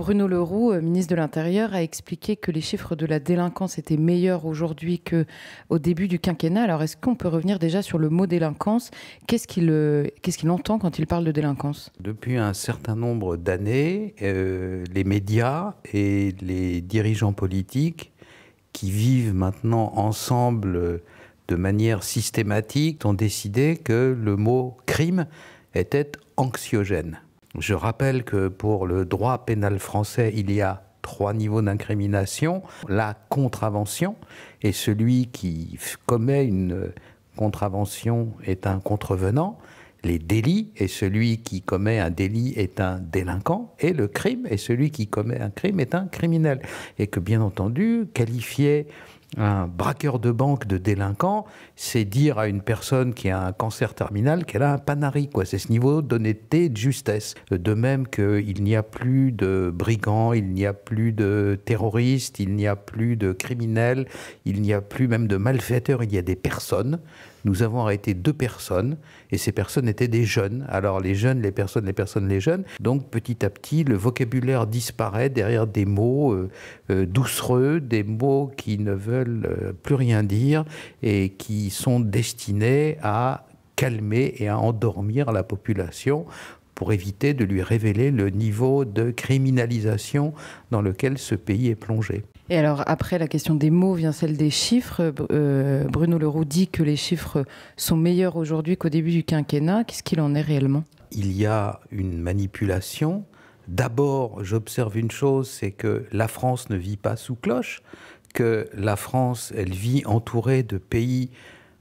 Bruno Le Roux, ministre de l'Intérieur, a expliqué que les chiffres de la délinquance étaient meilleurs aujourd'hui qu'au début du quinquennat. Alors, est-ce qu'on peut revenir déjà sur le mot délinquance? Qu'est-ce qu'il entend quand il parle de délinquance? Depuis un certain nombre d'années, les médias et les dirigeants politiques qui vivent maintenant ensemble de manière systématique ont décidé que le mot crime était anxiogène. Je rappelle que pour le droit pénal français, il y a 3 niveaux d'incrimination. La contravention, et celui qui commet une contravention est un contrevenant. Les délits, et celui qui commet un délit est un délinquant. Et le crime, et celui qui commet un crime est un criminel. Et que bien entendu, qualifier un braqueur de banque de délinquant, c'est dire à une personne qui a un cancer terminal qu'elle a un panari, quoi. C'est ce niveau d'honnêteté et de justesse. De même qu'il n'y a plus de brigands, il n'y a plus de terroristes, il n'y a plus de criminels, il n'y a plus même de malfaiteurs, il y a des personnes. Nous avons arrêté 2 personnes, et ces personnes étaient des jeunes. Alors les jeunes, les personnes, les jeunes. Donc petit à petit, le vocabulaire disparaît derrière des mots doucereux, des mots qui ne veulent plus rien dire et qui sont destinés à calmer et à endormir la population pour éviter de lui révéler le niveau de criminalisation dans lequel ce pays est plongé. Et alors, après la question des mots vient celle des chiffres. Bruno Le Roux dit que les chiffres sont meilleurs aujourd'hui qu'au début du quinquennat. Qu'est-ce qu'il en est réellement? Il y a une manipulation. D'abord, j'observe une chose, c'est que la France ne vit pas sous cloche, que la France, elle vit entourée de pays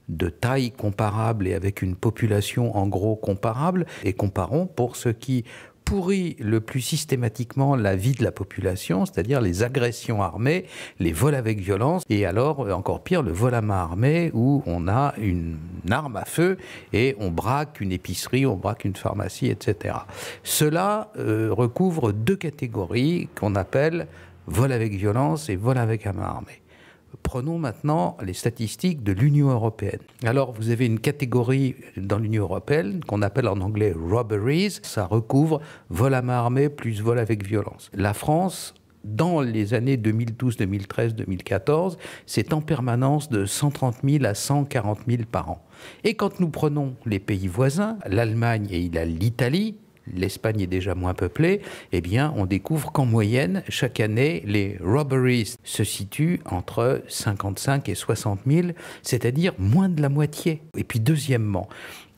de taille comparable et avec une population en gros comparable. Et comparons pour ce qui pourrit le plus systématiquement la vie de la population, c'est-à-dire les agressions armées, les vols avec violence, et alors, encore pire, le vol à main armée, où on a une arme à feu et on braque une épicerie, on braque une pharmacie, etc. Cela recouvre 2 catégories qu'on appelle vol avec violence et vol avec à main armée. Prenons maintenant les statistiques de l'Union européenne. Alors, vous avez une catégorie dans l'Union européenne qu'on appelle en anglais « robberies ». Ça recouvre vol à main armée plus vol avec violence. La France, dans les années 2012, 2013, 2014, c'est en permanence de 130 000 à 140 000 par an. Et quand nous prenons les pays voisins, l'Allemagne et l'Italie, l'Espagne est déjà moins peuplée, eh bien, on découvre qu'en moyenne, chaque année, les robberies se situent entre 55 et 60 000, c'est-à-dire moins de la moitié. Et puis, deuxièmement,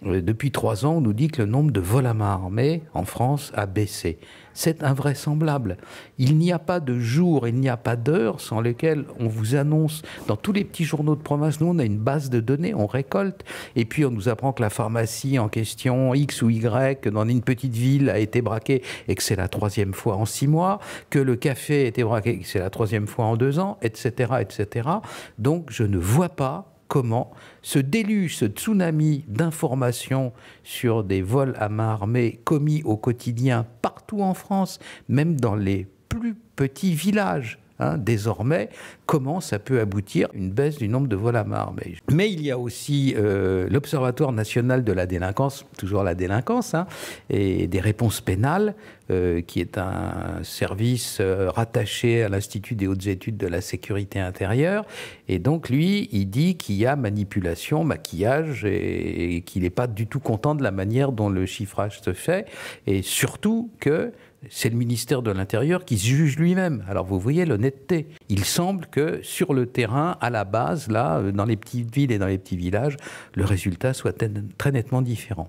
depuis 3 ans, on nous dit que le nombre de vols à main armée en France a baissé. C'est invraisemblable. Il n'y a pas de jour, il n'y a pas d'heure sans lesquelles on vous annonce, dans tous les petits journaux de province, nous on a une base de données, on récolte, et puis on nous apprend que la pharmacie en question, X ou Y, dans une petite ville a été braquée et que c'est la 3e fois en 6 mois, que le café a été braqué et que c'est la 3e fois en 2 ans, etc., etc. Donc je ne vois pas comment ce déluge, ce tsunami d'informations sur des vols à main armée commis au quotidien partout en France, même dans les plus petits villages, désormais, comment ça peut aboutir à une baisse du nombre de vols à main armée. Mais il y a aussi l'Observatoire national de la délinquance, toujours la délinquance, et des réponses pénales, qui est un service rattaché à l'Institut des hautes études de la sécurité intérieure. Et donc, lui, il dit qu'il y a manipulation, maquillage, et qu'il n'est pas du tout content de la manière dont le chiffrage se fait, et surtout que c'est le ministère de l'Intérieur qui se juge lui-même. Alors vous voyez l'honnêteté. Il semble que sur le terrain, à la base, là, dans les petites villes et dans les petits villages, le résultat soit très nettement différent.